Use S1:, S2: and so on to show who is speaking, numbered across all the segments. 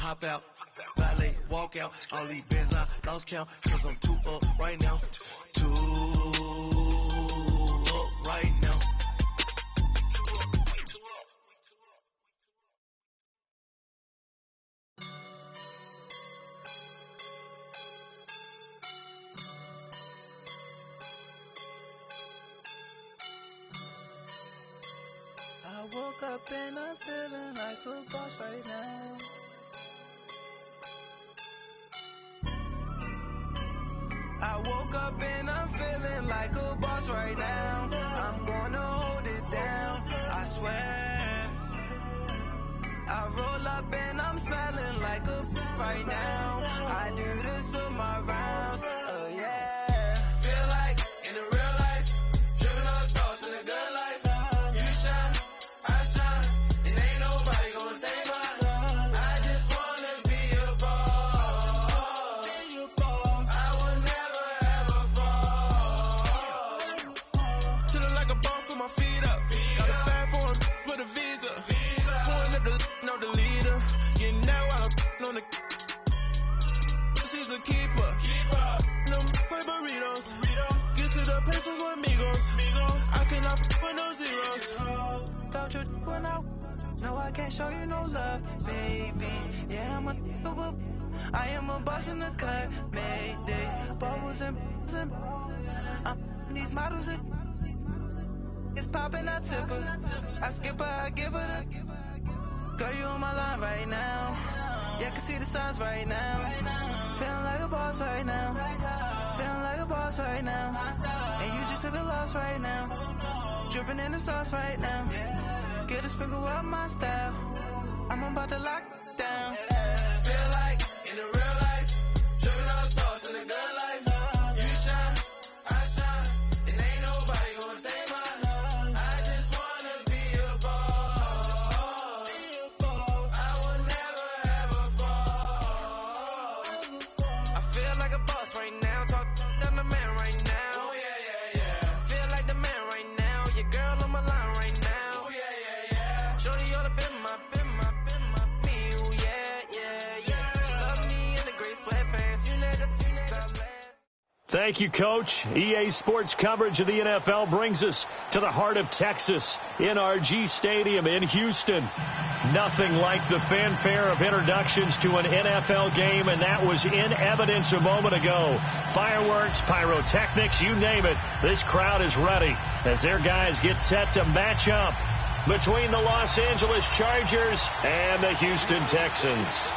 S1: hop out, valet, walk out. All these bands I lost count, cause I'm too up right now. Too up right now.
S2: I woke up and I'm feeling like a boss right now. I woke up and I'm feeling like a boss right now. I'm gonna hold it down, I swear. I roll up and I'm smelling like a right now. I do this for my rounds, oh yeah. Feel like in the real life, driven on stars in a good life. You shine, I shine, and ain't nobody gonna take mine. I just wanna be a boss. I will never ever fall. Chillin' like a boss with my feet up. Got a bag for him with a visa. Pulling up the know the leader. Getting that while I'm on the. She's a keeper. No play burritos. Get to the pesos with amigos. I cannot with no zeros. Don't you when no, I can't show you no love, baby. Yeah, I am a boss in the cut, mayday. Bubbles and these models it's popping, I tip her. I skip her, I give her the. Girl, you on my line right now. Yeah, I can see the signs right now. Feeling like a boss right now. Feeling like a boss right now. And you just took a loss right now. Dripping in the sauce right now. Get a sprinkle up my style. I'm about to lock down. Feel like in the real life, dripping on sauce in a good life. You shine, I shine, and ain't nobody gonna take mine. I just wanna be a boss. I will never ever fall. I feel like a boss right now. Talk to the man right now. Oh yeah, yeah, yeah. Feel like the man right now. Your girl on my line right now. Oh yeah, yeah, yeah. Shorty ought to be my me. Oh yeah, yeah, yeah. She love me in the gray sweatpants. You know that's
S3: Thank you, Coach. EA Sports coverage of the NFL brings us to the heart of Texas, NRG Stadium in Houston. Nothing like the fanfare of introductions to an NFL game, and that was in evidence a moment ago. Fireworks, pyrotechnics, you name it. This crowd is ready as their guys get set to match up between the Los Angeles Chargers and the Houston Texans.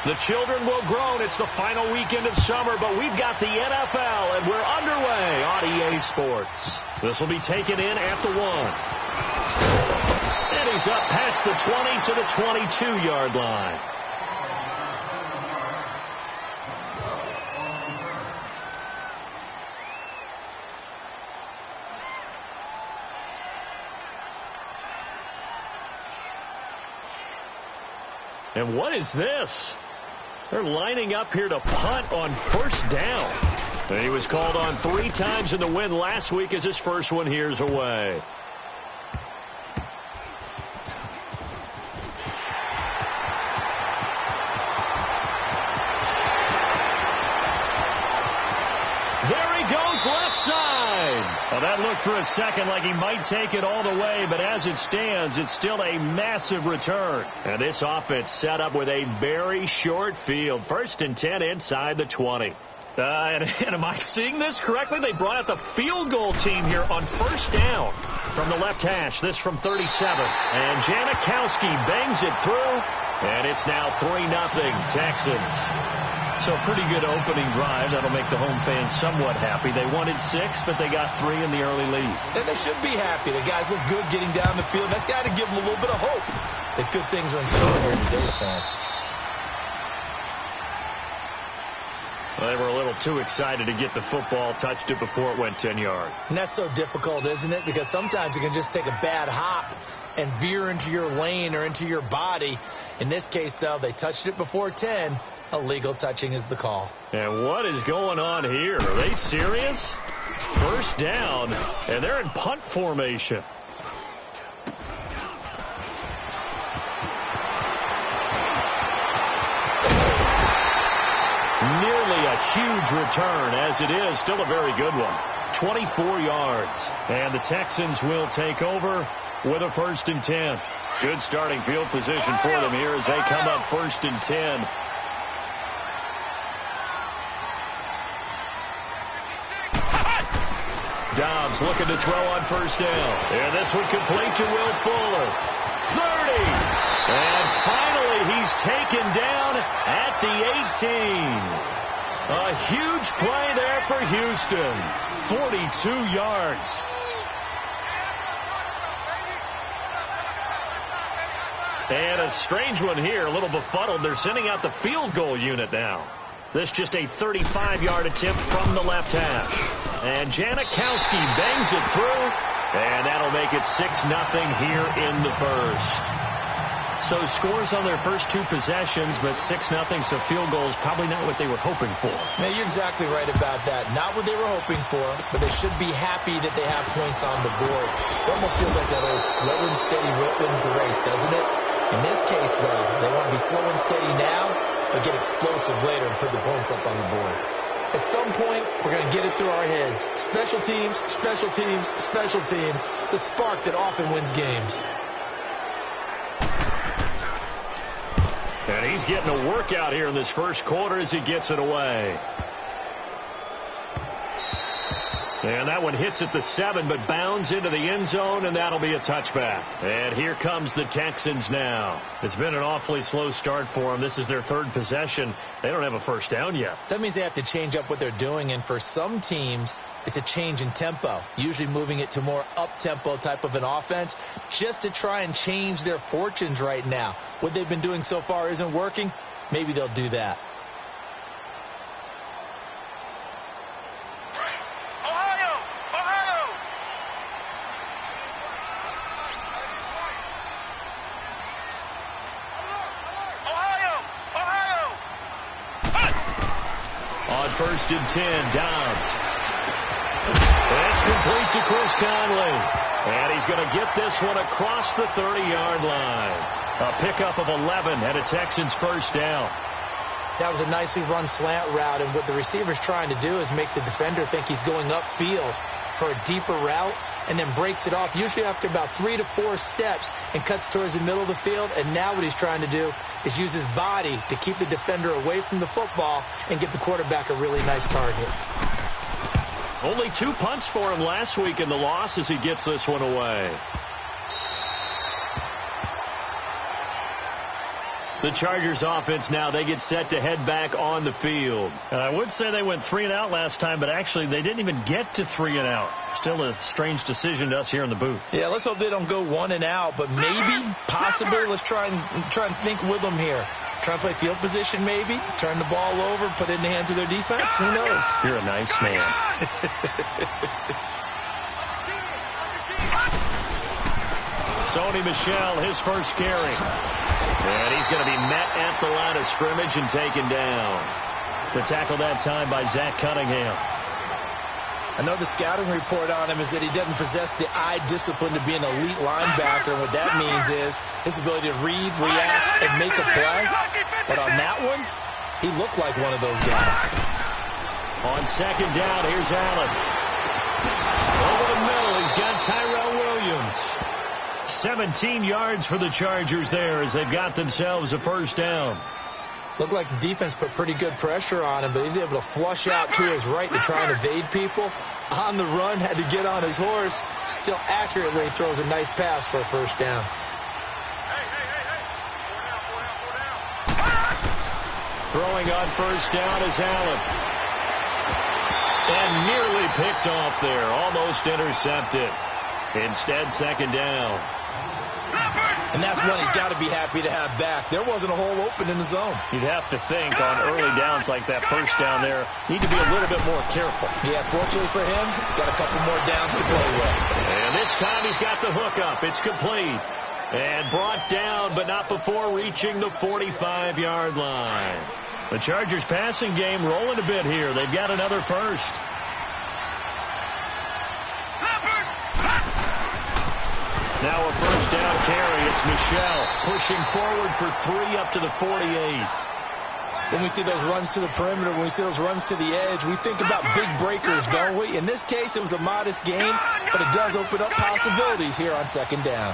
S3: The children will groan. It's the final weekend of summer, but we've got the NFL, and we're underway on EA Sports. This will be taken in at the 1. And he's up past the 20 to the 22-yard line. And what is this? They're lining up here to punt on first down. And he was called on 3 times in the win last week as his first one here's away. There he goes, left side. Well, that looked for a second like he might take it all the way, but as it stands, it's still a massive return. And this offense set up with a very short field. 1st and 10 inside the 20. And am I seeing this correctly? They brought out the field goal team here on first down from the left hash. This from 37. And Janikowski bangs it through. And it's now 3-0 Texans. So a pretty good opening drive. That'll make the home fans somewhat happy. They wanted 6, but they got 3 in the early lead.
S4: And they should be happy. The guys look good getting down the field. That's got to give them a little bit of hope that good things are in store here today for them.
S3: Well, they were a little too excited to get the football, touched it before it went 10 yards.
S4: And that's so difficult, isn't it? Because sometimes you can just take a bad hop and veer into your lane or into your body. In this case, though, they touched it before 10. Illegal touching is the call.
S3: And what is going on here? Are they serious? First down, and they're in punt formation. huge return, as it is still a very good one. 24 yards. And the Texans will take over with a 1st and 10. Good starting field position for them here as they come up 1st and 10. Dobbs looking to throw on 1st down. And this one complete to Will Fuller. 30. And finally he's taken down at the 18. A huge play there for Houston. 42 yards. And a strange one here, a little befuddled. They're sending out the field goal unit now. This just a 35-yard attempt from the left hash. And Janikowski bangs it through, and that'll make it 6-0 here in the first. So scores on their first 2 possessions, but 6-0, so field goals probably not what they were hoping for.
S4: Yeah, you're exactly right about that. Not what they were hoping for, but they should be happy that they have points on the board. It almost feels like that old slow and steady wins the race, doesn't it? In this case, though, they want to be slow and steady now, but get explosive later and put the points up on the board. At some point, we're going to get it through our heads. Special teams, special teams, special teams. The spark that often wins games.
S3: And he's getting a workout here in this first quarter as he gets it away. And that one hits at the 7, but bounds into the end zone, and that'll be a touchback. And here comes the Texans now. It's been an awfully slow start for them. This is their 3rd possession. They don't have a 1st down yet.
S4: So that means they have to change up what they're doing, and for some teams, it's a change in tempo, usually moving it to more up-tempo type of an offense, just to try and change their fortunes right now. What they've been doing so far isn't working. Maybe they'll do that.
S3: On 1st and 10, Dobbs. It's complete to Chris Conley. And he's going to get this one across the 30-yard line. A pickup of 11 and a Texans 1st down.
S4: That was a nicely run slant route, and what the receiver's trying to do is make the defender think he's going upfield for a deeper route, and then breaks it off, usually after about 3 to 4 steps, and cuts towards the middle of the field. And now what he's trying to do is use his body to keep the defender away from the football and get the quarterback a really nice target.
S3: Only 2 punts for him last week in the loss as he gets this one away. The Chargers offense now, they get set to head back on the field. I would say they went 3 and out last time, but actually they didn't even get to 3 and out. Still a strange decision to us here in the booth.
S4: Yeah, let's hope they don't go 1 and out, but maybe, possibly, let's try and think with them here. Try and play field position maybe, turn the ball over, put it in the hands of their defense. Who knows?
S3: You're a nice man. Sony Michel, his first carry. And he's going to be met at the line of scrimmage and taken down. The tackle that time by Zach Cunningham.
S4: I know the scouting report on him is that he doesn't possess the eye discipline to be an elite linebacker. And what that means is his ability to read, react, and make a play. But on that one, he looked like one of those guys.
S3: On 2nd down, here's Allen. Over the middle, he's got Tyrell Williams. 17 yards for the Chargers there as they've got themselves a 1st down.
S4: Looked like the defense put pretty good pressure on him, but he's able to flush out to his right to try and evade people. On the run, had to get on his horse. Still accurately throws a nice pass for a 1st down.
S3: Throwing on 1st down is Allen. And nearly picked off there. Almost intercepted. Instead, 2nd down.
S4: And that's one he's got to be happy to have back. There wasn't a hole open in the zone.
S3: You'd have to think on early downs like that 1st down there, need to be a little bit more careful.
S4: Yeah, fortunately for him, got a couple more downs to play with.
S3: And this time he's got the hook up. It's complete. And brought down, but not before reaching the 45-yard line. The Chargers passing game rolling a bit here. They've got another 1st. Now a 1st down carry. It's Michel pushing forward for 3 up to the 48.
S4: When we see those runs to the perimeter, when we see those runs to the edge, we think about big breakers, don't we? In this case, it was a modest gain, but it does open up possibilities here on second down.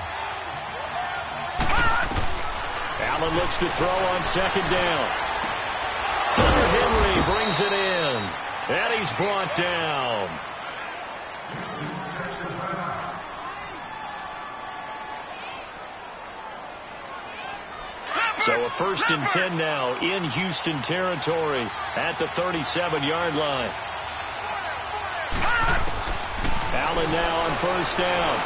S3: Allen looks to throw on second down. Henry brings it in, and he's brought down. So a 1st and 10 now in Houston territory at the 37-yard line. Allen now on 1st down.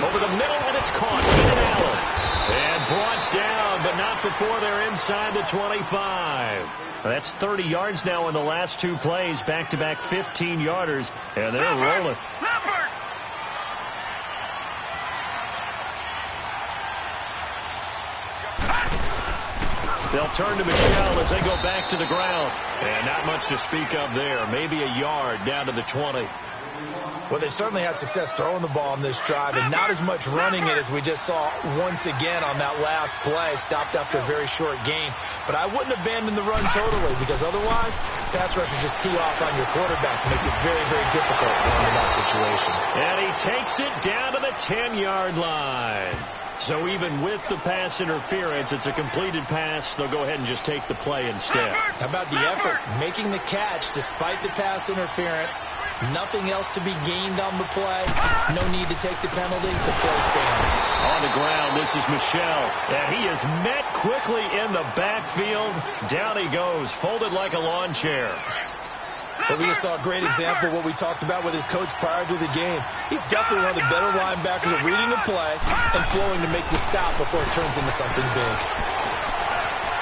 S3: Over the middle, and it's caught. Keenan Allen. And brought down, but not before they're inside the 25. That's 30 yards now in the last 2 plays. Back-to-back 15-yarders, and they're rolling. They'll turn to Michel as they go back to the ground. And not much to speak of there. Maybe a yard down to the 20.
S4: Well, they certainly had success throwing the ball on this drive, and not as much running it as we just saw once again on that last play. Stopped after a very short gain. But I wouldn't abandon the run totally, because otherwise, pass rushers just tee off on your quarterback. It makes it very, very difficult in that situation.
S3: And he takes it down to the 10-yard line. So even with the pass interference, it's a completed pass. They'll go ahead and just take the play instead.
S4: How about the effort? Making the catch despite the pass interference. Nothing else to be gained on the play. No need to take the penalty. The play stands.
S3: On the ground, this is Michel. And he is met quickly in the backfield. Down he goes, folded like a lawn chair.
S4: But we just saw a great example of what we talked about with his coach prior to the game. He's definitely one of the better linebackers at reading the play and flowing to make the stop before it turns into something big.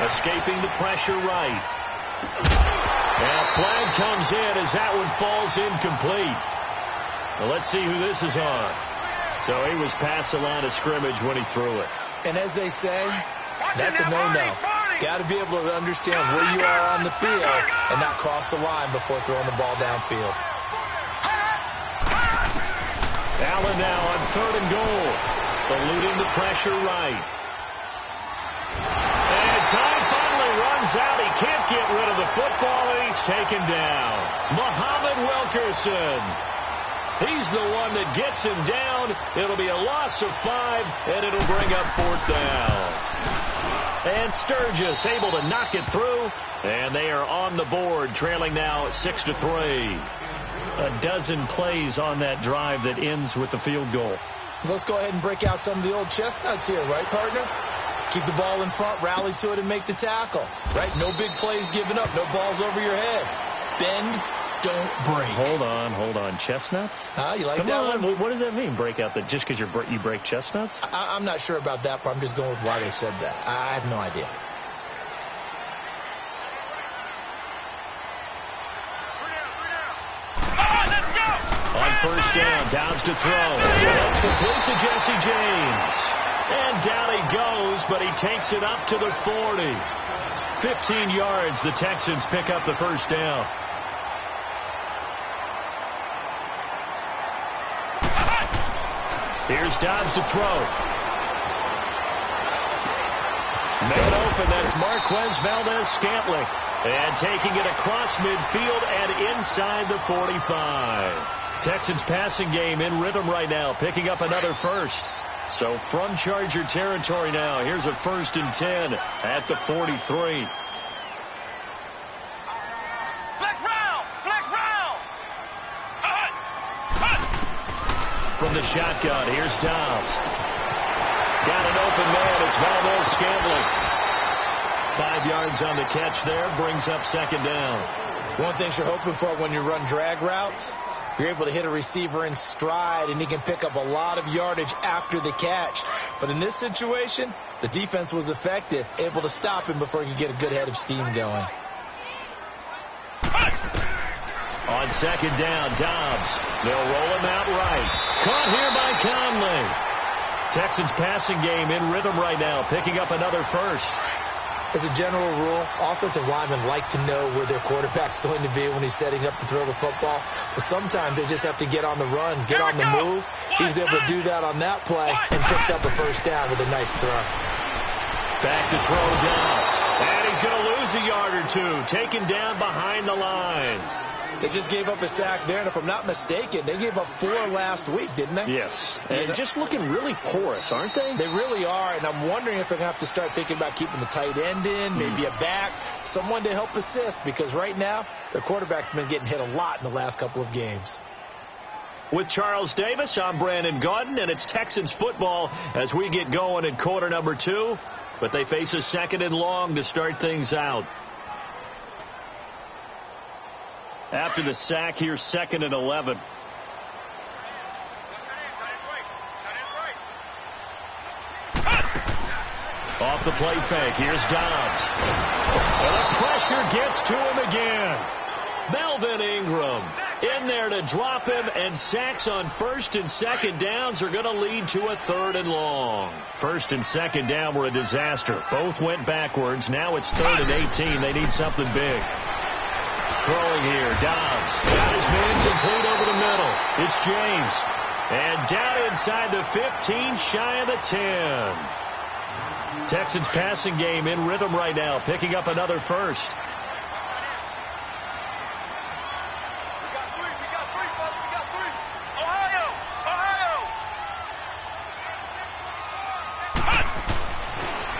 S3: Escaping the pressure right. And a flag comes in as that one falls incomplete. Well, let's see who this is on. So he was past the line of scrimmage when he threw it.
S4: And as they say, that's a no-no. Got to be able to understand where you are on the field and not cross the line before throwing the ball downfield.
S3: Allen now on 3rd and goal. Eluding the pressure right. And time finally runs out. He can't get rid of the football, and he's taken down. Muhammad Wilkerson. He's the one that gets him down. It'll be a loss of 5, and it'll bring up 4th down. And Sturgis able to knock it through, and they are on the board, trailing now 6-3. A dozen plays on that drive that ends with the field goal.
S4: Let's go ahead and break out some of the old chestnuts here, right, partner? Keep the ball in front, rally to it, and make the tackle, right? No big plays given up, no balls over your head. Bend, don't break.
S3: Hold on. Chestnuts?
S4: You like
S3: Come
S4: that
S3: on.
S4: one?
S3: What does that mean, break out? Just because you break chestnuts?
S4: I'm not sure about that, but I'm just going with why they said that. I have no idea.
S3: On 1st down, Downs to throw. That's complete to Jesse James. And down he goes, but he takes it up to the 40. 15 yards, the Texans pick up the 1st down. Here's Dobbs to throw. Man open, that's Marquez Valdez-Scantling. And taking it across midfield and inside the 45. Texans passing game in rhythm right now, picking up another 1st. So from Charger territory now, here's a 1st and 10 at the 43. From the shotgun, here's Dobbs. Got an open man, it's Valdez-Scantling. 5 yards on the catch there, brings up 2nd down.
S4: One thing you're hoping for when you run drag routes, you're able to hit a receiver in stride, and he can pick up a lot of yardage after the catch. But in this situation, the defense was effective, able to stop him before he could get a good head of steam going.
S3: On 2nd down, Dobbs. They'll roll him out right. Caught here by Conley. Texans passing game in rhythm right now, picking up another 1st.
S4: As a general rule, offensive linemen like to know where their quarterback's going to be when he's setting up to throw the football. But sometimes they just have to get on the run, get on the move. He was able to do that on that play and picks up a 1st down with a nice throw.
S3: Back to throw Dobbs. And he's going to lose a yard or two, taken down behind the line.
S4: They just gave up a sack there, and if I'm not mistaken, they gave up 4 last week, didn't they?
S3: Yes. And just looking really porous, aren't they?
S4: They really are, and I'm wondering if they're going to have to start thinking about keeping the tight end in, maybe a back, someone to help assist, because right now, their quarterback's been getting hit a lot in the last couple of games.
S3: With Charles Davis, I'm Brandon Gaudin, and it's Texans football as we get going in quarter number 2. But they face a 2nd and long to start things out. After the sack, here's 2nd and 11. Off the play fake, here's Dobbs. And the pressure gets to him again. Melvin Ingram in there to drop him, and sacks on 1st and 2nd downs are going to lead to a 3rd and long. 1st and 2nd down were a disaster. Both went backwards. Now it's 3rd and 18. They need something big. Throwing here, Dobbs got his man complete over the middle. It's James. And down inside the 15, shy of the 10. Texans passing game in rhythm right now, picking up another first.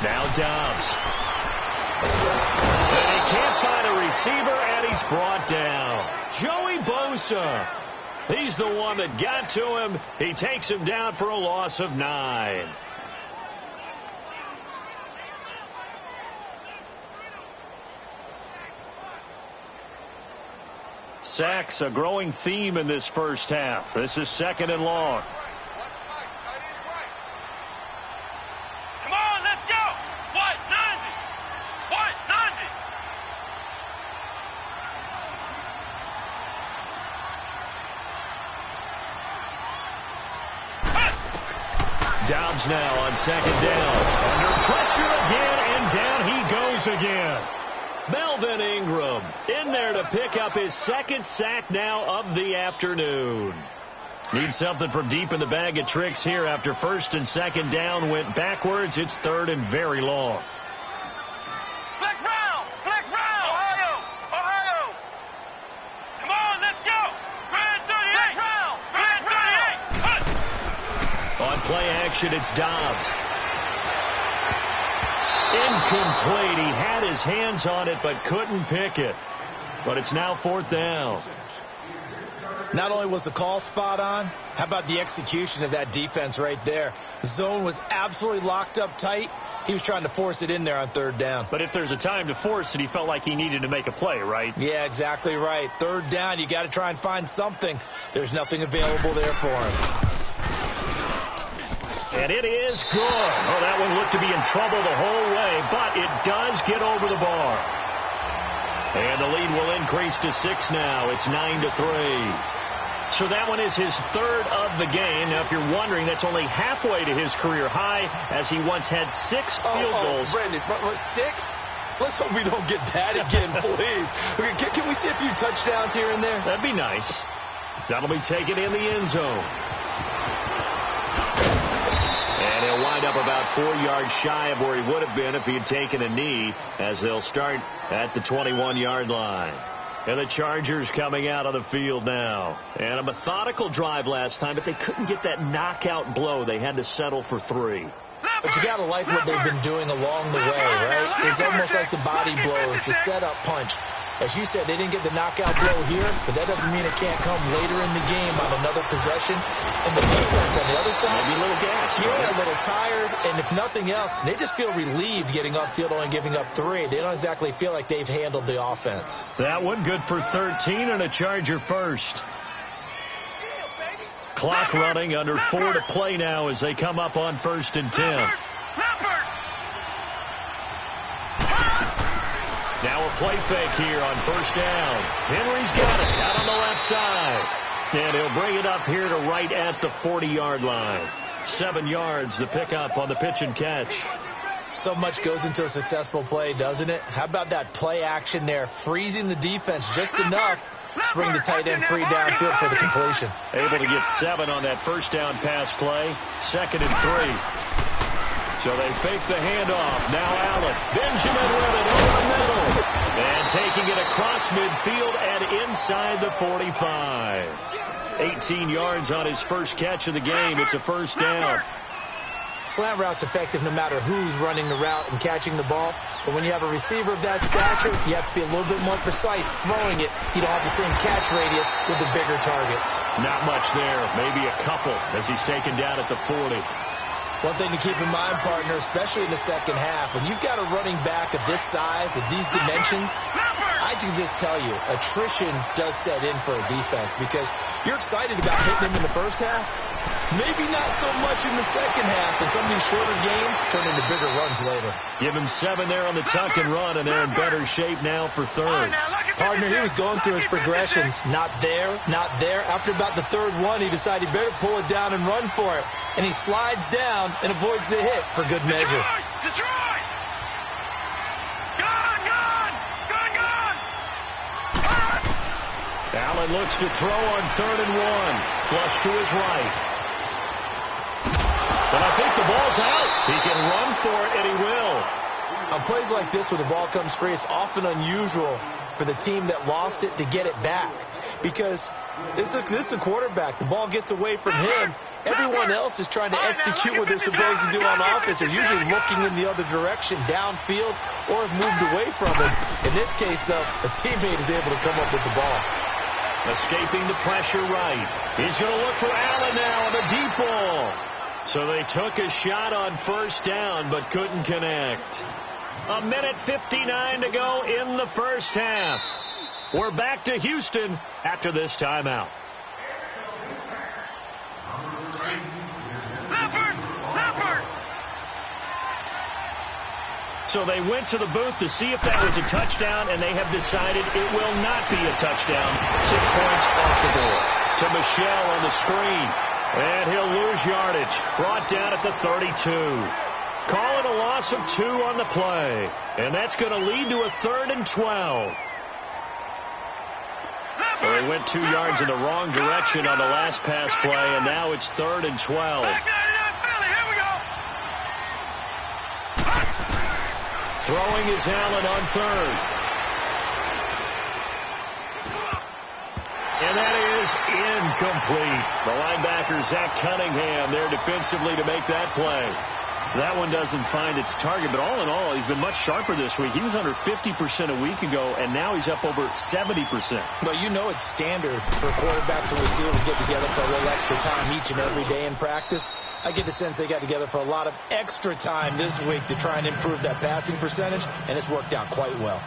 S3: Now Dobbs. And he can't find a receiver, and he's brought down. Joey Bosa. He's the one that got to him. He takes him down for a loss of 9. Sacks, a growing theme in this first half. This is 2nd and long.
S5: Come on, let's go. What? 90. What? 90.
S3: Dobbs now on 2nd down. Under pressure again, and down he goes again. Melvin Ingram in there to pick up his 2nd sack now of the afternoon. Need something from deep in the bag of tricks here after 1st and 2nd down went backwards. It's 3rd and very long.
S5: Flex round. Flex round. Ohio. Ohio. Come on, let's go. Grand 38. Grand 38.
S3: On play action, it's Dobbs. Incomplete. He had his hands on it but couldn't pick it. But it's now 4th down.
S4: Not only was the call spot on, how about the execution of that defense right there? The zone was absolutely locked up tight. He was trying to force it in there on 3rd down.
S3: But if there's a time to force it, he felt like he needed to make a play, right?
S4: Yeah, exactly right. 3rd down, you got to try and find something. There's nothing available there for him.
S3: And it is good. Oh, that one looked to be in trouble the whole way, but it does get over the bar. And the lead will increase to 6 now. It's 9-3. So that one is his 3rd of the game. Now, if you're wondering, that's only halfway to his career high, as he once had 6 field goals.
S4: Brandon, 6? Let's hope we don't get that again, please. Can we see a few touchdowns here and there?
S3: That'd be nice. That'll be taken in the end zone. And he'll wind up about 4 yards shy of where he would have been if he had taken a knee, as they'll start at the 21-yard line. And the Chargers coming out of the field now. And a methodical drive last time, but they couldn't get that knockout blow. They had to settle for 3.
S4: But you got to like what they've been doing along the way, right? It's almost like the body blows, the setup punch. As you said, they didn't get the knockout blow here, but that doesn't mean it can't come later in the game on another possession. And the defense on the other side,
S3: maybe a little gas.
S4: Yeah, a little tired, and if nothing else, they just feel relieved getting upfield only giving up 3. They don't exactly feel like they've handled the offense.
S3: That one good for 13 and a Charger first. Clock running, under 4 to play now as they come up on 1st and 10. Now a play fake here on 1st down. Henry's got it out on the left side. And he'll bring it up here to right at the 40-yard line. 7 yards, the pickup on the pitch and catch.
S4: So much goes into a successful play, doesn't it? How about that play action there, freezing the defense just enough to bring the tight end free downfield for the completion.
S3: Able to get 7 on that 1st down pass play. 2nd and 3. So they fake the handoff. Now Allen. Benjamin with it over the middle. And taking it across midfield and inside the 45. 18 yards on his first catch of the game. It's a first down.
S4: Slant route's effective no matter who's running the route and catching the ball. But when you have a receiver of that stature, you have to be a little bit more precise throwing it. You don't have the same catch radius with the bigger targets.
S3: Not much there. Maybe a couple as he's taken down at the 40.
S4: One thing to keep in mind, partner, especially in the second half, when you've got a running back of this size, of these dimensions, I can just tell you, attrition does set in for a defense because you're excited about hitting him in the first half. Maybe not so much in the second half, and some of these shorter games turn into bigger runs later.
S3: Give him 7 there on the tuck and run, and they're in better shape now for third.
S4: Partner, he was going through his progressions. Not there, not there. After about the third one, he decided he better pull it down and run for it. And he slides down and avoids the hit for good measure.
S5: Detroit! Gone!
S3: Allen looks to throw on 3rd and 1. Flush to his right. But I think the ball's out. He can run for it, and he will.
S4: On plays like this, when the ball comes free, it's often unusual for the team that lost it to get it back. Because this is the quarterback. The ball gets away from him. Everyone else is trying to execute what they're supposed to do on offense. They're usually looking in the other direction, downfield, or have moved away from him. In this case, though, a teammate is able to come up with the ball.
S3: Escaping the pressure right. He's going to look for Allen now on the deep ball. So they took a shot on first down, but couldn't connect. 1:59 to go in the first half. We're back to Houston after this timeout. So they went to the booth to see if that was a touchdown, and they have decided it will not be a touchdown. 6 points off the board. To Michelle on the screen. And he'll lose yardage. Brought down at the 32. Call it a loss of 2 on the play. And that's going to lead to a 3rd and 12. So they went 2 yards in the wrong direction on the last pass play, and now it's 3rd and 12. Throwing is Allen on 3rd. And that is incomplete. The linebacker, Zach Cunningham, there defensively to make that play. That one doesn't find its target, but all in all, he's been much sharper this week. He was under 50% a week ago, and now he's up over 70%.
S4: Well, you know it's standard for quarterbacks and receivers get together for a little extra time each and every day in practice. I get the sense they got together for a lot of extra time this week to try and improve that passing percentage, and it's worked out quite well.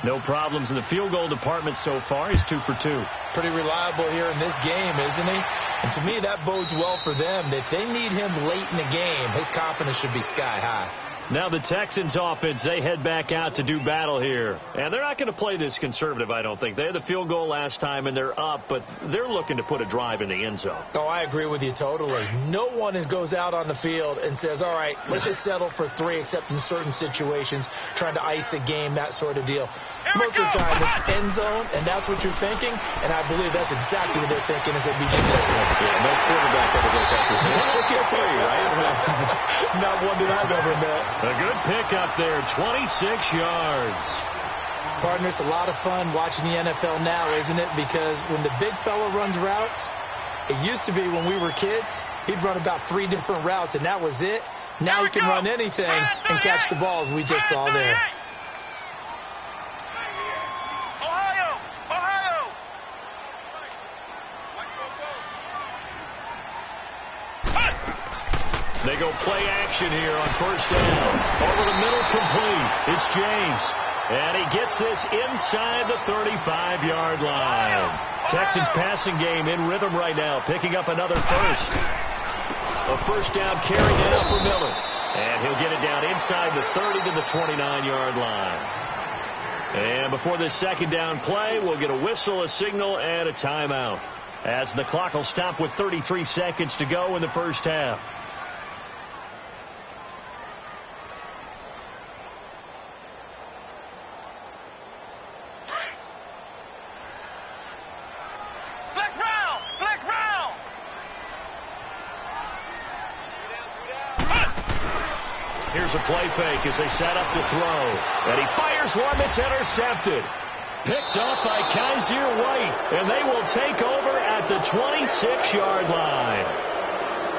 S3: No problems in the field goal department so far. He's 2 for 2.
S4: Pretty reliable here in this game, isn't he? And to me, that bodes well for them. If they need him late in the game, his confidence should be sky high.
S3: Now the Texans offense, they head back out to do battle here. And they're not going to play this conservative, I don't think. They had the field goal last time, and they're up, but they're looking to put a drive in the end zone.
S4: Oh, I agree with you totally. No one goes out on the field and says, all right, let's just settle for 3, except in certain situations, trying to ice a game, that sort of deal. Most of the time, it's end zone, and that's what you're thinking, and I believe that's exactly what they're thinking as they begin this one.
S3: Yeah, no quarterback ever goes after this. Let's get 3, right?
S4: Not one that I've ever met.
S3: A good pick up there, 26 yards.
S4: Partner, it's a lot of fun watching the NFL now, isn't it? Because when the big fella runs routes, it used to be when we were kids, he'd run about 3 different routes, and that was it. Now he can run anything and catch the balls we just saw there.
S3: They go play action here on first down. Over the middle, complete. It's James. And he gets this inside the 35-yard line. Texans passing game in rhythm right now, picking up another first. A first down carry now for Miller. And he'll get it down inside the 30 to the 29-yard line. And before this second down play, we'll get a whistle, a signal, and a timeout, as the clock will stop with 33 seconds to go in the first half. Here's a play fake as they set up to throw. And he fires one that's intercepted. Picked off by Kaiser White. And they will take over at the 26-yard line.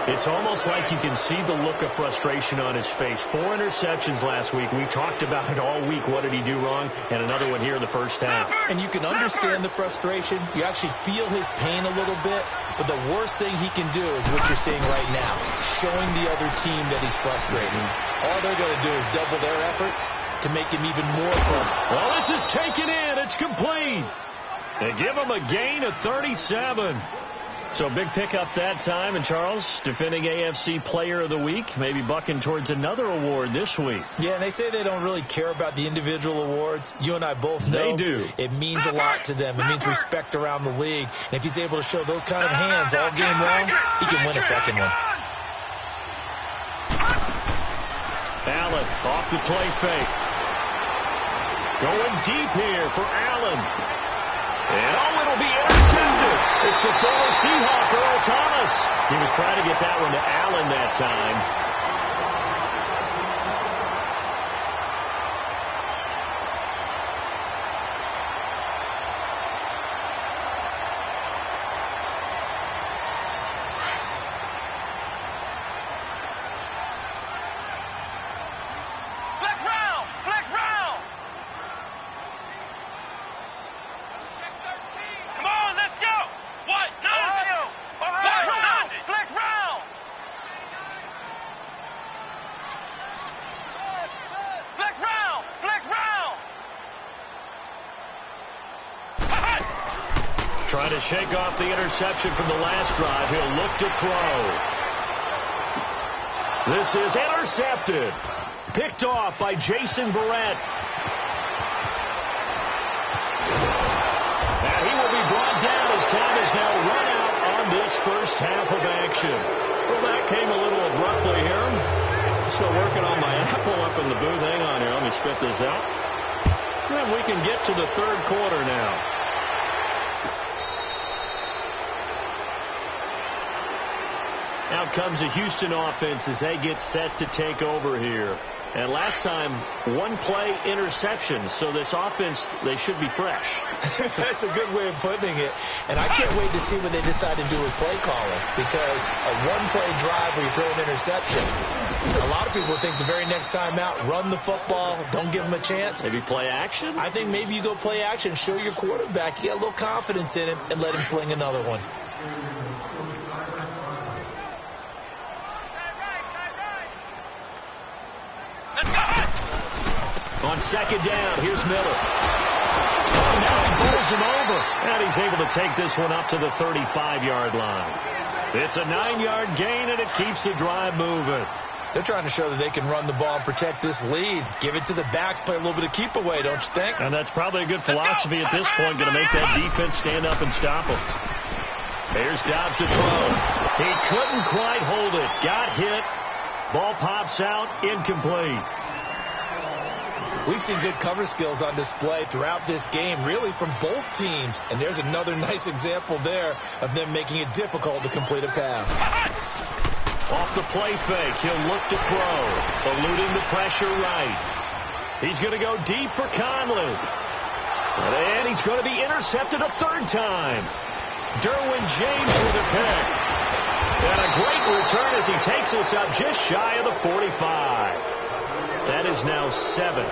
S3: It's almost like you can see the look of frustration on his face. 4 interceptions last week. We talked about it all week. What did he do wrong? And another one here in the first half.
S4: And you can understand the frustration. You actually feel his pain a little bit. But the worst thing he can do is what you're seeing right now, showing the other team that he's frustrated. All they're going to do is double their efforts to make him even more frustrated.
S3: Well, this is taken in. It's complete. They give him a gain of 37. So big pickup that time. And Charles, defending AFC Player of the Week, maybe bucking towards another award this week.
S4: Yeah, and they say they don't really care about the individual awards. You and I both know
S3: they do.
S4: It means a lot to them. It means respect around the league. And if he's able to show those kind of hands all game long, he can win a second one.
S3: Allen off the play fake. Going deep here for Allen. And it'll be intercepted. It's the former Seahawk, Earl Thomas. He was trying to get that one to Allen that time. Trying to shake off the interception from the last drive. He'll look to throw. This is intercepted. Picked off by Jason Verrett. And he will be brought down as time is now run out on this first half of action. Well, that came a little abruptly here. Still working on my apple up in the booth. Hang on here. Let me spit this out. And we can get to the third quarter now. Out comes the Houston offense as they get set to take over here. And last time, one play interception. So this offense, they should be fresh.
S4: That's a good way of putting it. And I can't wait to see what they decide to do with play calling. Because a one-play drive where you throw an interception, a lot of people think the very next time out, run the football, don't give them a chance.
S3: Maybe play action?
S4: I think maybe you go play action, show your quarterback, you got a little confidence in him, and let him fling another one.
S3: On second down, here's Miller. Oh, now he bowls him over. And he's able to take this one up to the 35-yard line. It's a 9-yard gain, and it keeps the drive moving.
S4: They're trying to show that they can run the ball and protect this lead. Give it to the backs, play a little bit of keep away, don't you think?
S3: And that's probably a good philosophy at this point, going to make that defense stand up and stop them. Here's Dobbs to throw. He couldn't quite hold it. Got hit. Ball pops out, incomplete.
S4: We've seen good cover skills on display throughout this game, really from both teams. And there's another nice example there of them making it difficult to complete a pass.
S3: Off the play fake, he'll look to throw, eluding the pressure right. He's going to go deep for Conley. And he's going to be intercepted a third time. Derwin James with a pick. And a great return as he takes us up just shy of the 45. That is now seven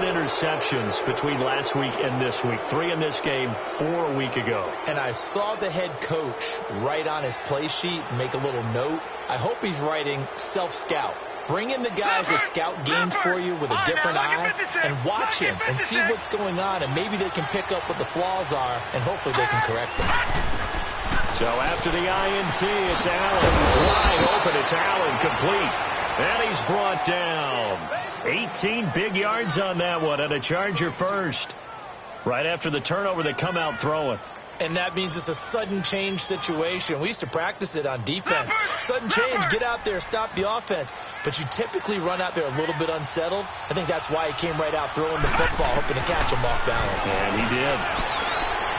S3: interceptions between last week and this week. 3 in this game, 4 a week ago.
S4: And I saw the head coach write on his play sheet, make a little note. I hope he's writing self-scout. Bring in the guys that scout games for you with a different eye and watch him and see what's going on, and maybe they can pick up what the flaws are, and hopefully they can correct them.
S3: So after the INT, it's Allen. Wide open, it's Allen, complete. And he's brought down. 18 big yards on that one, and a Charger first. Right after the turnover, they come out throwing.
S4: And that means it's a sudden change situation. We used to practice it on defense. Sudden change, get out there, stop the offense. But you typically run out there a little bit unsettled. I think that's why he came right out throwing the football, hoping to catch him off balance.
S3: And he did.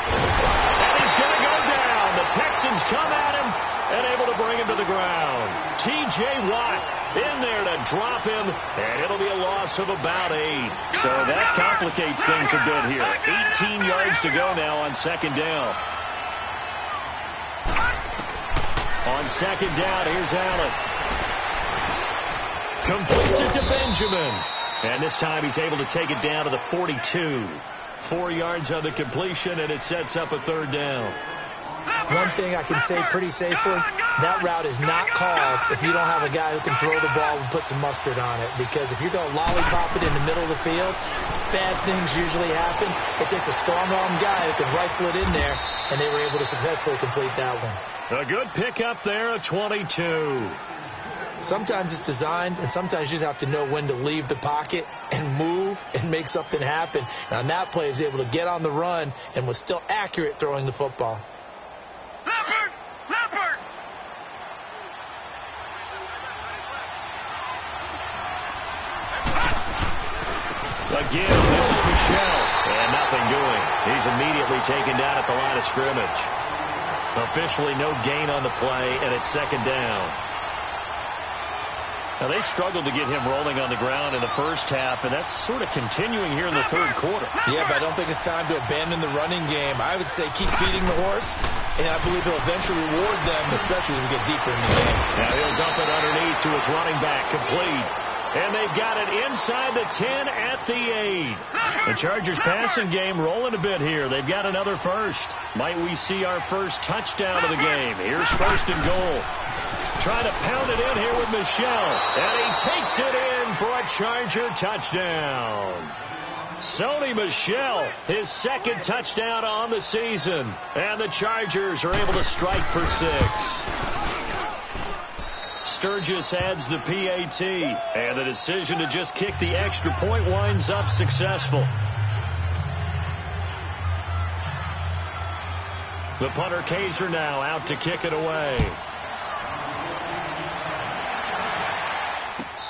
S3: And he's going to go down. The Texans come at him, and able to bring him to the ground. T.J. Watt in there to drop him, and it'll be a loss of about 8. So that complicates things a bit here. 18 yards to go now on second down. On second down, here's Allen. Completes it to Benjamin. And this time he's able to take it down to the 42. 4 yards on the completion, and it sets up a third down.
S4: One thing I can say pretty safely, that route is not called if you don't have a guy who can throw the ball and put some mustard on it. Because if you're going to lollipop it in the middle of the field, bad things usually happen. It takes a strong-arm guy who can rifle it in there, and they were able to successfully complete that one.
S3: A good pickup there, a 22.
S4: Sometimes it's designed, and sometimes you just have to know when to leave the pocket and move and make something happen. And on that play, he was able to get on the run and was still accurate throwing the football.
S5: Leopard! Leopard!
S3: Again, this is Michelle. And nothing doing. He's immediately taken down at the line of scrimmage. Officially no gain on the play, and it's second down. Now, they struggled to get him rolling on the ground in the first half, and that's sort of continuing here in the third quarter.
S4: Yeah, but I don't think it's time to abandon the running game. I would say keep feeding the horse, and I believe he'll eventually reward them, especially as we get deeper in the game.
S3: Now he'll dump it underneath to his running back, complete. And they've got it inside the 10 at the 8. The Chargers passing game rolling a bit here. They've got another first. Might we see our first touchdown of the game? Here's first and goal. Trying to pound it in here with Michelle. And he takes it in for a Charger touchdown. Sony Michel, his second touchdown on the season. And the Chargers are able to strike for 6. Sturgis adds the PAT. And the decision to just kick the extra point winds up successful. The punter Kaiser now out to kick it away.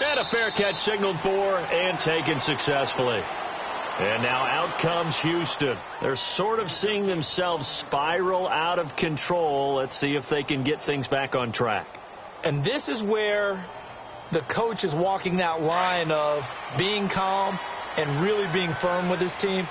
S3: And a fair catch signaled for and taken successfully. And now out comes Houston. They're sort of seeing themselves spiral out of control. Let's see if they can get things back on track.
S4: And this is where the coach is walking that line of being calm and really being firm with his team.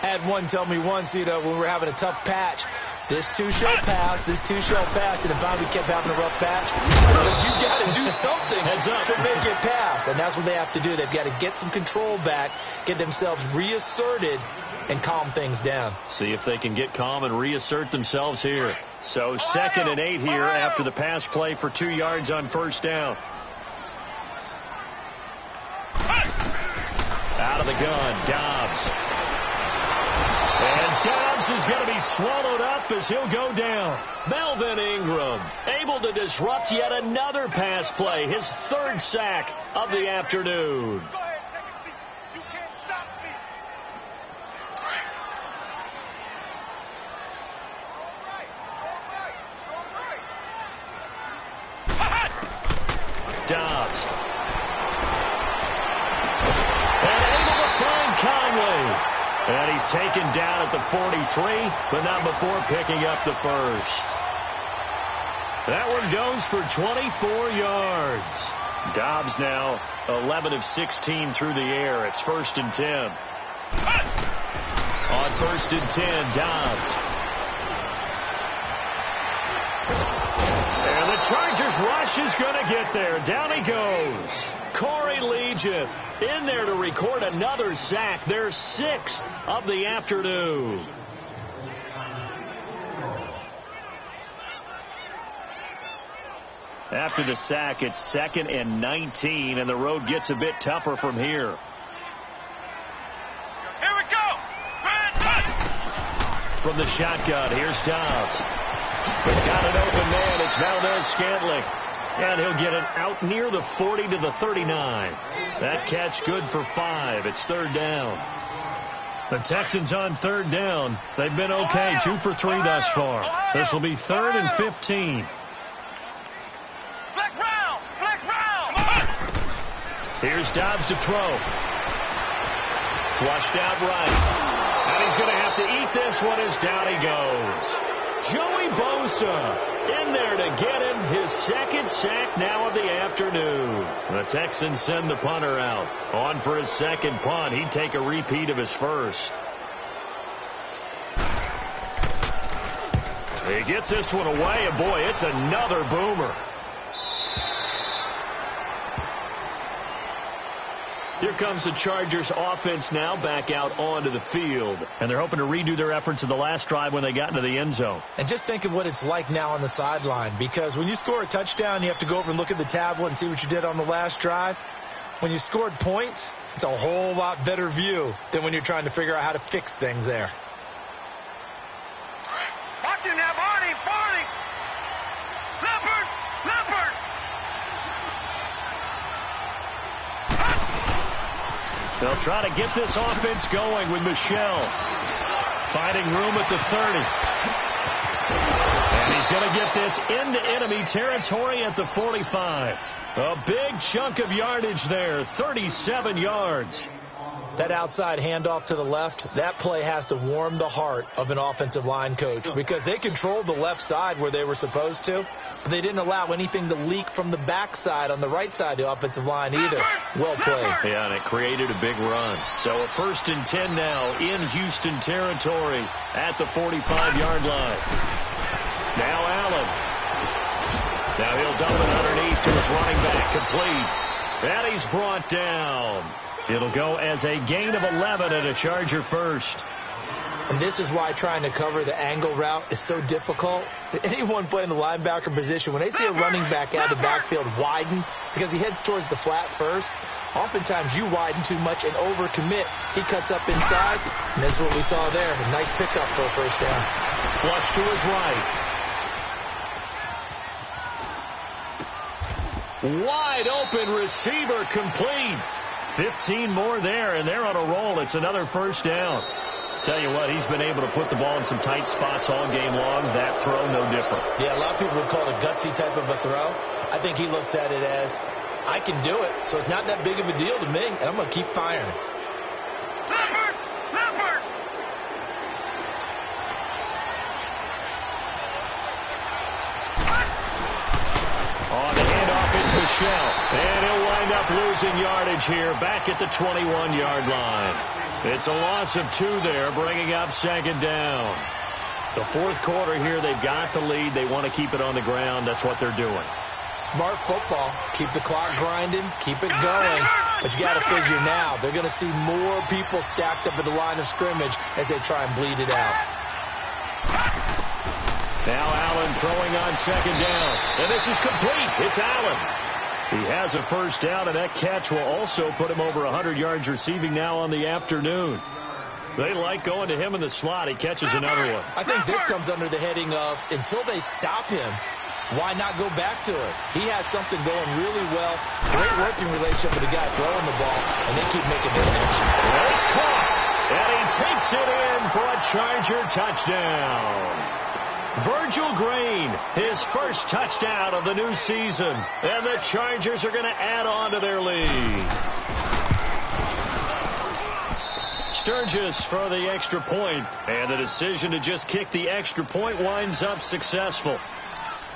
S4: I had one tell me once, when we were having a tough patch, this too shall pass, this too shall pass, and if we kept having a rough patch, but you got to do something to make it pass, and that's what they have to do. They've got to get some control back, get themselves reasserted, and calm things down.
S3: See if they can get calm and reassert themselves here. So 2nd and 8 here after the pass play for 2 yards on first down. Out of the gun, Dobbs. And Dobbs is going to be swallowed up as he'll go down. Melvin Ingram able to disrupt yet another pass play. His 3rd sack of the afternoon.
S5: Go ahead, take a seat. You can't stop me.
S3: Dobbs. And able to find Conley. And he's taken down at the 43, but not before picking up the first. That one goes for 24 yards. Dobbs now 11 of 16 through the air. It's 1st and 10. On 1st and 10, Dobbs. And the Chargers rush is going to get there. Down he goes. Corey Legion in there to record another sack. Their 6th of the afternoon. After the sack, it's 2nd and 19, and the road gets a bit tougher from here.
S5: Here we go.
S3: From the shotgun, here's Dobbs. Got an open man. It's Valdez-Scantling. And he'll get it out near the 40 to the 39. That catch good for 5. It's 3rd down. The Texans on 3rd down. They've been okay. 2 for 3 thus far. This will be 3rd and 15.
S5: Flex round. Flex round.
S3: Here's Dobbs to throw. Flushed out right. And he's going to have to eat this one as down he goes. Joey Bosa in there to get him his second sack now of the afternoon. The Texans send the punter out. On for his second punt. He'd take a repeat of his first. He gets this one away, and boy, it's another boomer. Here comes the Chargers offense now back out onto the field. And they're hoping to redo their efforts in the last drive when they got into the end zone.
S4: And just think of what it's like now on the sideline. Because when you score a touchdown, you have to go over and look at the tablet and see what you did on the last drive. When you scored points, it's a whole lot better view than when you're trying to figure out how to fix things there.
S5: Watch him now, Barney. Leopard.
S3: They'll try to get this offense going with Michel. Finding room at the 30. And he's going to get this into enemy territory at the 45. A big chunk of yardage there, 37 yards.
S4: That outside handoff to the left, that play has to warm the heart of an offensive line coach because they controlled the left side where they were supposed to, but they didn't allow anything to leak from the backside on the right side of the offensive line either. Well played.
S3: Yeah, and it created a big run. So a 1st and 10 now in Houston territory at the 45-yard line. Now Allen. Now he'll dump it underneath to his running back, complete. And he's brought down. It'll go as a gain of 11 and a Charger first.
S4: And this is why trying to cover the angle route is so difficult. Anyone playing the linebacker position, when they see a running back out of the backfield widen, because he heads towards the flat first, oftentimes you widen too much and overcommit. He cuts up inside, and that's what we saw there. A nice pickup for a first down.
S3: Flush to his right. Wide open receiver complete. 15 more there, and they're on a roll. It's another first down. Tell you what, he's been able to put the ball in some tight spots all game long. That throw, no different.
S4: Yeah, a lot of people would call it a gutsy type of a throw. I think he looks at it as, I can do it, so it's not that big of a deal to me, and I'm going to keep firing.
S5: Leopard.
S3: On the handoff is Michel. And he'll wind up losing yardage here back at the 21-yard line. It's a loss of 2 there, bringing up second down. The fourth quarter here, they've got the lead. They want to keep it on the ground. That's what they're doing.
S4: Smart football. Keep the clock grinding. Keep it going. But you got to figure now, they're going to see more people stacked up at the line of scrimmage as they try and bleed it out.
S3: Now Allen throwing on second down. And this is complete. It's Allen. He has a first down, and that catch will also put him over 100 yards receiving now on the afternoon. They like going to him in the slot. He catches another one.
S4: I think this comes under the heading of, until they stop him, why not go back to it? He has something going really well. Great working relationship with the guy throwing the ball, and they keep making the connection.
S3: And it's caught. And he takes it in for a Charger touchdown. Virgil Green, his first touchdown of the new season. And the Chargers are going to add on to their lead. Sturgis for the extra point. And the decision to just kick the extra point winds up successful.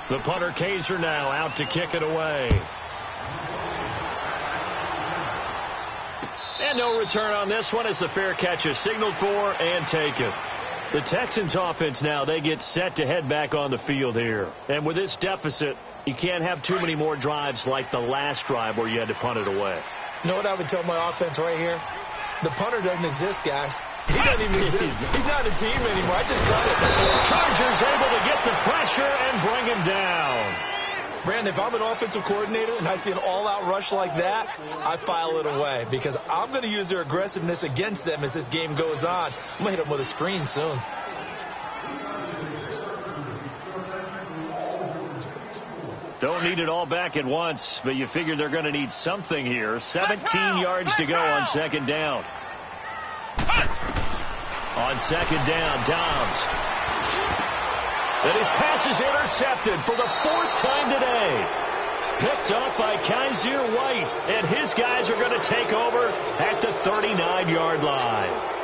S3: The punter Kaiser now out to kick it away. And no return on this one as the fair catch is signaled for and taken. The Texans offense now, they get set to head back on the field here. And with this deficit, you can't have too many more drives like the last drive where you had to punt it away.
S4: You know what I would tell my offense right here? The punter doesn't exist, guys. He doesn't even exist. He's not a team anymore. I just cut it.
S3: Chargers able to get the pressure and bring him down.
S4: Brandon, if I'm an offensive coordinator and I see an all-out rush like that, I file it away because I'm going to use their aggressiveness against them as this game goes on. I'm going to hit them with a screen soon.
S3: Don't need it all back at once, but you figure they're going to need something here. 17 yards to go on second down. On second down, Dobbs. And his pass is intercepted for the 4th time today. Picked off by Kaiser White. And his guys are going to take over at the 39-yard line.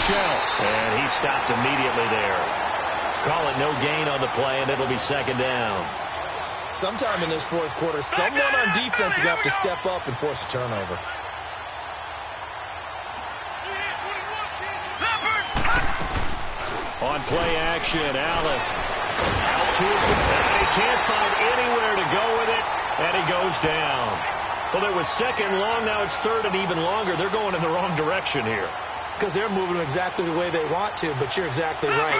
S3: shell. And he stopped immediately there. Call it no gain on the play, and it'll be second down.
S4: Sometime in this fourth quarter, someone on defense is going to have to step up and force a turnover.
S3: On play action, Allen out to his left. He can't find anywhere to go with it, and he goes down. Well, there was second long. Now it's third and even longer. They're going in the wrong direction here.
S4: Because they're moving exactly the way they want to, but you're exactly right.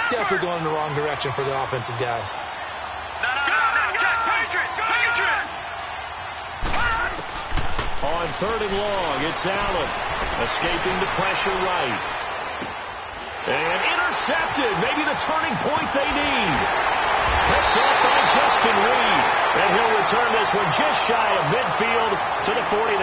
S4: Definitely going in the wrong direction for the offensive guys.
S3: On third and long, it's Allen escaping the pressure right. And intercepted. Maybe the turning point they need. Picked up by Justin Reed. And he'll return this one just shy of midfield to the 49.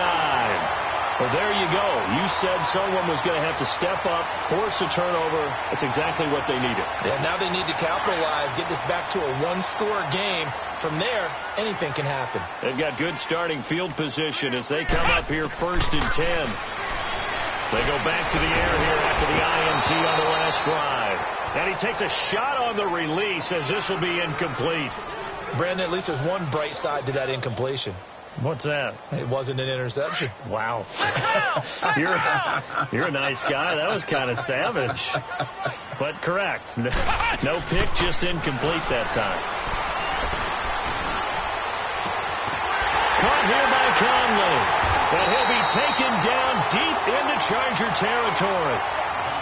S3: Well, there you go. You said someone was going to have to step up, force a turnover. That's exactly what they needed.
S4: Yeah, now they need to capitalize, get this back to a one-score game. From there, anything can happen.
S3: They've got good starting field position as they come up here first and 10. They go back to the air here after the INT on the last drive. And he takes a shot on the release as this will be incomplete.
S4: Brandon, at least there's one bright side to that incompletion.
S3: What's that?
S4: It wasn't an interception.
S3: Wow. You're a nice guy. That was kind of savage. But correct. No pick, just incomplete that time. Caught here by Conley. And he'll be taken down deep into Charger territory.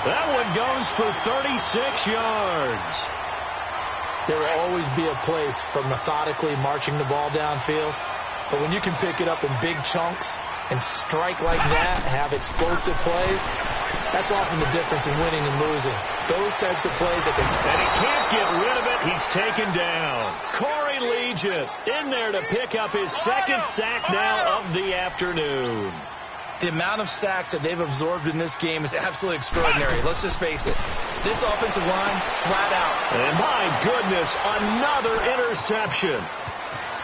S3: That one goes for 36 yards.
S4: There will always be a place for methodically marching the ball downfield. But when you can pick it up in big chunks and strike like that, have explosive plays, that's often the difference in winning and losing. Those types of plays that
S3: and he can't get rid of it. He's taken down. Corey Legent in there to pick up his second sack now of the afternoon.
S4: The amount of sacks that they've absorbed in this game is absolutely extraordinary. Let's just face it. This offensive line, flat out.
S3: And my goodness, another interception.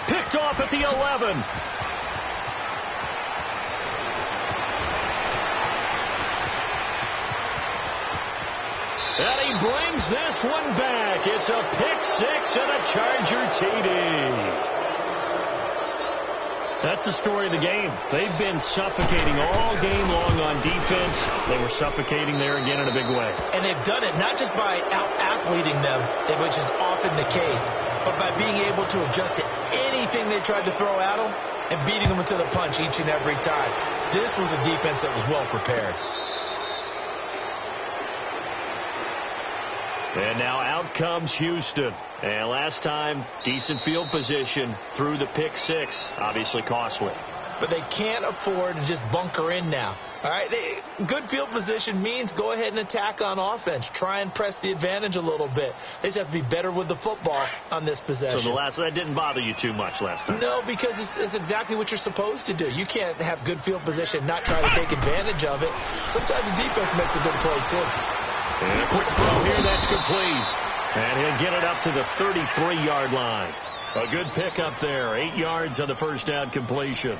S3: Picked off at the 11. And he brings this one back. It's a pick six and a Charger TD. That's the story of the game. They've been suffocating all game long on defense. They were suffocating there again in a big way.
S4: And they've done it not just by out-athleting them, which is often the case, but by being able to adjust to anything they tried to throw at them and beating them to the punch each and every time. This was a defense that was well prepared.
S3: And now out comes Houston. And last time, decent field position through the pick six. Obviously costly.
S4: But they can't afford to just bunker in now. All right, good field position means go ahead and attack on offense. Try and press the advantage a little bit. They just have to be better with the football on this possession.
S3: So that didn't bother you too much last time?
S4: No, because it's exactly what you're supposed to do. You can't have good field position and not try to take advantage of it. Sometimes the defense makes a good play, too.
S3: And a quick throw here, that's complete. And he'll get it up to the 33-yard line. A good pickup there. 8 yards on the first down completion.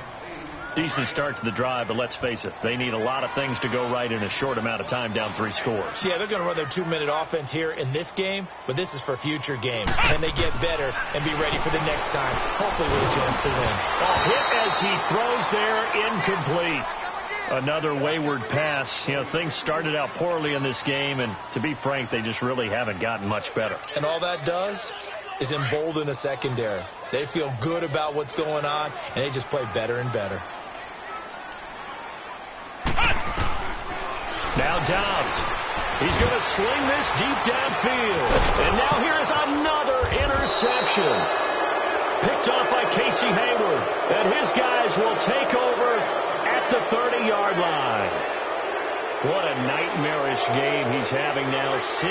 S3: Decent start to the drive, but let's face it, they need a lot of things to go right in a short amount of time, down 3 scores.
S4: Yeah, they're going to run their 2-minute offense here in this game, but this is for future games. Can they get better and be ready for the next time, hopefully with a chance to win?
S3: A hit as he throws there, incomplete. Another wayward pass. You know, things started out poorly in this game, and to be frank, they just really haven't gotten much better.
S4: And all that does is embolden a secondary. They feel good about what's going on, and they just play better and better.
S3: Now Dobbs. He's going to sling this deep downfield. And now here is another interception. Picked off by Casey Hayward. And his guys will take over at the 30-yard line. What a nightmarish game he's having now. 6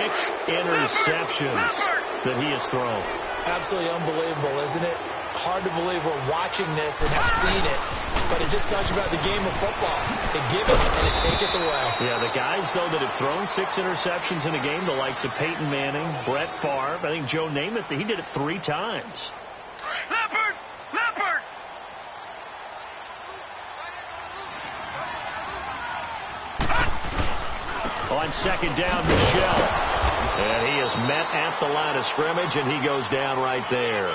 S3: interceptions that he has thrown.
S4: Absolutely unbelievable, isn't it? Hard to believe we're watching this and have seen it, but it just talks about the game of football. They give it and it taketh away.
S3: Yeah, the guys, though, that have thrown 6 interceptions in a game, the likes of Peyton Manning, Brett Favre, I think Joe Namath, he did it 3 times.
S5: Leopard! Leopard!
S3: On second down, Michel. And he is met at the line of scrimmage, and he goes down right there.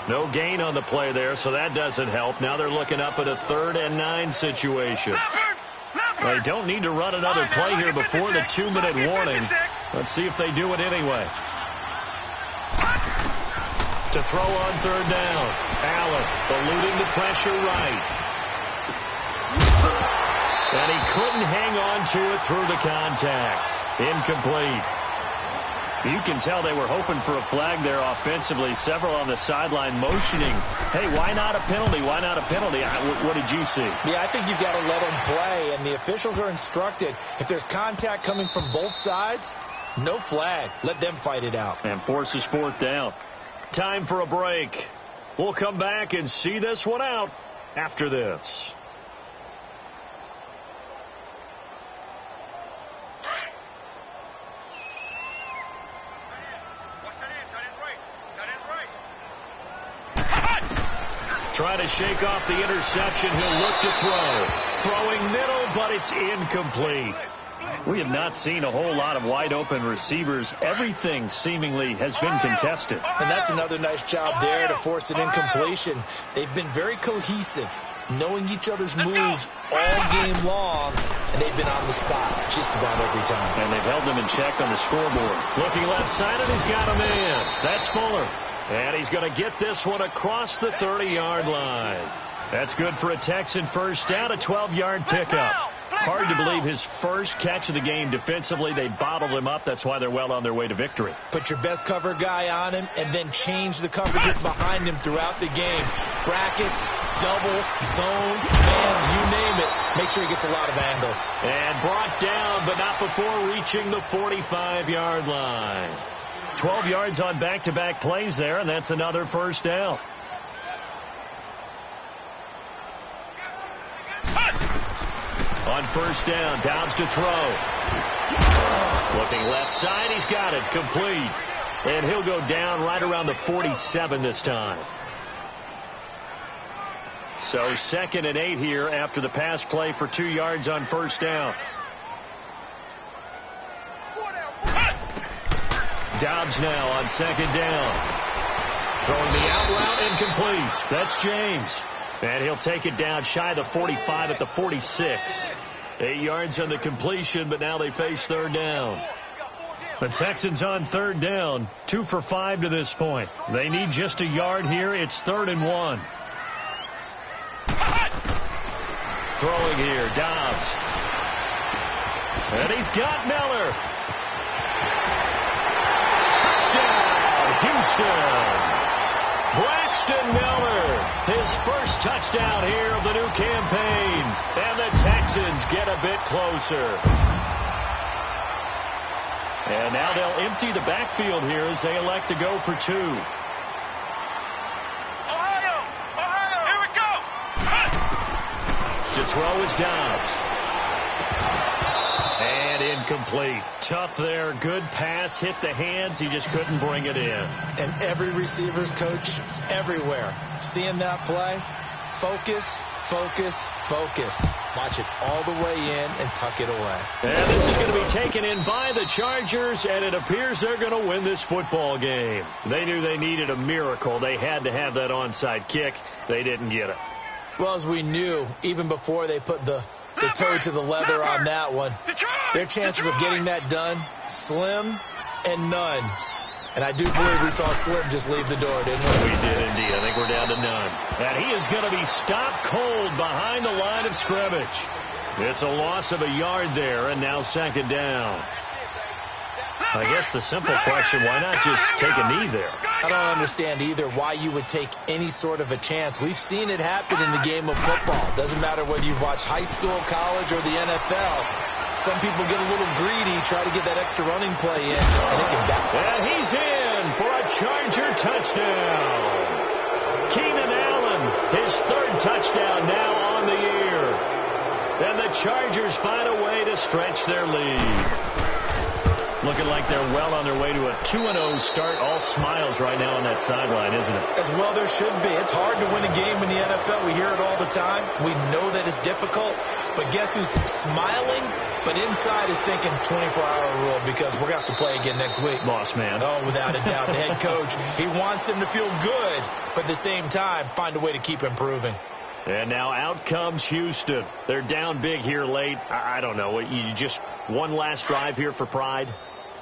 S3: No gain on the play there, so that doesn't help. Now they're looking up at a 3rd and 9 situation. They don't need to run another play here before the 2-minute warning. Let's see if they do it anyway. To throw on 3rd down. Allen eluding the pressure right. And he couldn't hang on to it through the contact. Incomplete. You can tell they were hoping for a flag there offensively. Several on the sideline motioning, hey, why not a penalty? Why not a penalty? What did you see?
S4: Yeah, I think you've got to let them play, and the officials are instructed. If there's contact coming from both sides, no flag. Let them fight it out.
S3: And forces 4th down. Time for a break. We'll come back and see this one out after this. Trying to shake off the interception. He'll look to throw. Throwing middle, but it's incomplete. We have not seen a whole lot of wide-open receivers. Everything seemingly has been contested.
S4: And that's another nice job there to force an incompletion. They've been very cohesive, knowing each other's moves all game long, and they've been on the spot just about every time.
S3: And they've held them in check on the scoreboard. Looking left side, and he's got him in. That's Fuller. And he's going to get this one across the 30-yard line. That's good for a Texan first down, a 12-yard pickup. Hard to believe his first catch of the game defensively. They bottled him up. That's why they're well on their way to victory.
S4: Put your best cover guy on him and then change the coverages behind him throughout the game. Brackets, double, zone, and you name it. Make sure he gets a lot of angles.
S3: And brought down, but not before reaching the 45-yard line. 12 yards on back-to-back plays there, and that's another first down. On first down, Dobbs to throw. Looking left side, he's got it, complete. And he'll go down right around the 47 this time. So 2nd and 8 here after the pass play for 2 yards on first down. Dobbs now on 2nd down. Throwing the out route, incomplete. That's James. And he'll take it down shy of the 45 at the 46. 8 yards on the completion, but now they face 3rd down. The Texans on 3rd down, 2 for 5 to this point. They need just a yard here. It's 3rd and 1. Throwing here, Dobbs. And he's got Miller. Touchdown, Houston. Braxton Miller, his first touchdown here of the new campaign. And the Texans get a bit closer. And now they'll empty the backfield here as they elect to go for 2.
S5: Ohio, here we go.
S3: To throw is Dobbs. And incomplete. Tough there. Good pass. Hit the hands. He just couldn't bring it in.
S4: And every receiver's coach everywhere. Seeing that play, focus, focus, focus. Watch it all the way in and tuck it away.
S3: And this is going to be taken in by the Chargers, and it appears they're going to win this football game. They knew they needed a miracle. They had to have that onside kick. They didn't get it.
S4: Well, as we knew, even before they put the toe to the leather on that one, their chances of getting that done, slim and none. And I do believe we saw Slim just leave the door, didn't we?
S3: We did indeed. I think we're down to none. And he is going to be stopped cold behind the line of scrimmage. It's a loss of a yard there, and now 2nd down. I guess the simple question, why not just take a knee there?
S4: I don't understand either why you would take any sort of a chance. We've seen it happen in the game of football. Doesn't matter whether you've watched high school, college, or the NFL. Some people get a little greedy, try to get that extra running play in, and it can back.
S3: And he's in for a Charger touchdown. Keenan Allen, his 3rd touchdown now on the year. And the Chargers find a way to stretch their lead. Looking like they're well on their way to a 2-0 start. All smiles right now on that sideline, isn't it?
S4: As well there should be. It's hard to win a game in the NFL. We hear it all the time. We know that it's difficult. But guess who's smiling? But inside is thinking 24-hour rule because we're going to have to play again next week.
S3: Boss man.
S4: Oh, without a doubt. The head coach, he wants him to feel good, but at the same time, find a way to keep improving.
S3: And now out comes Houston. They're down big here late. I don't know. You just one last drive here for pride?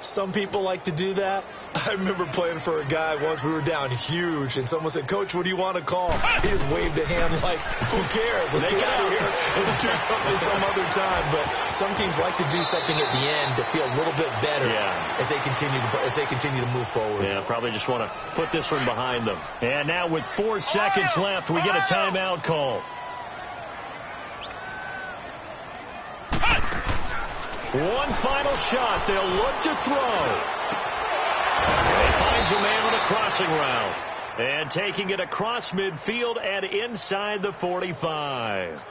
S4: Some people like to do that. I remember playing for a guy once. We were down huge, and someone said, "Coach, what do you want to call?" He just waved a hand like, "Who cares? Let's get out of here and do something some other time." But some teams like to do something at the end to feel a little bit better as they continue to move forward.
S3: Yeah, probably just want to put this one behind them. And now with 4 seconds left, we get a timeout call. One final shot. They'll look to throw. And he finds a man on a crossing route. And taking it across midfield and inside the 45.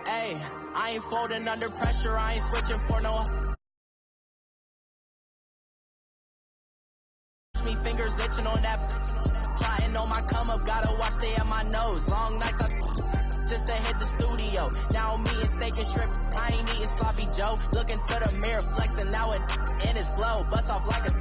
S6: Hey, I ain't folding under pressure. I ain't switching for no. Me fingers itching on that. Plotting on my come up. Gotta watch stay at my nose. Long nights just to hit the studio. Now I'm eating steak and shrimp. I ain't eating sloppy Joe. Looking to the mirror, flexing now and in his glow. Bust off like a.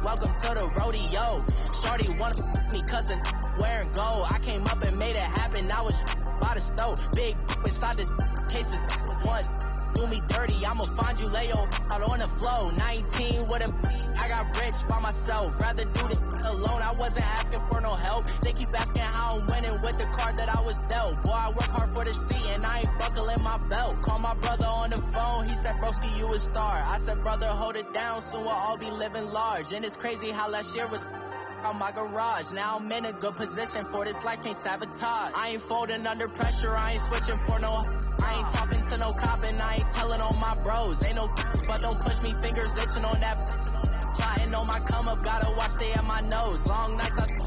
S6: Welcome to the rodeo. Shorty wanna me cousin wearing gold. I came up and made it happen. I was by the stove. Big inside this cases once. do me dirty, I'ma find you, lay your out on the flow. 19 with a I got rich by myself, rather do this alone. I wasn't asking for no help. They keep asking how I'm winning with the card that I was dealt. Boy, I work hard for the seat and I ain't buckling my belt. Call my brother on the phone, he said, broski, you a star. I said, brother, hold it down, soon we'll all be living large. And it's crazy how last year was on my garage. Now I'm in a good position for this life, can't sabotage. I ain't folding under pressure, I ain't switching for no. I ain't talking to no cop and I ain't telling on my bros. Ain't no but don't push me, fingers itching on that. Plotting on my come up, gotta watch, stay at my nose. Long nights I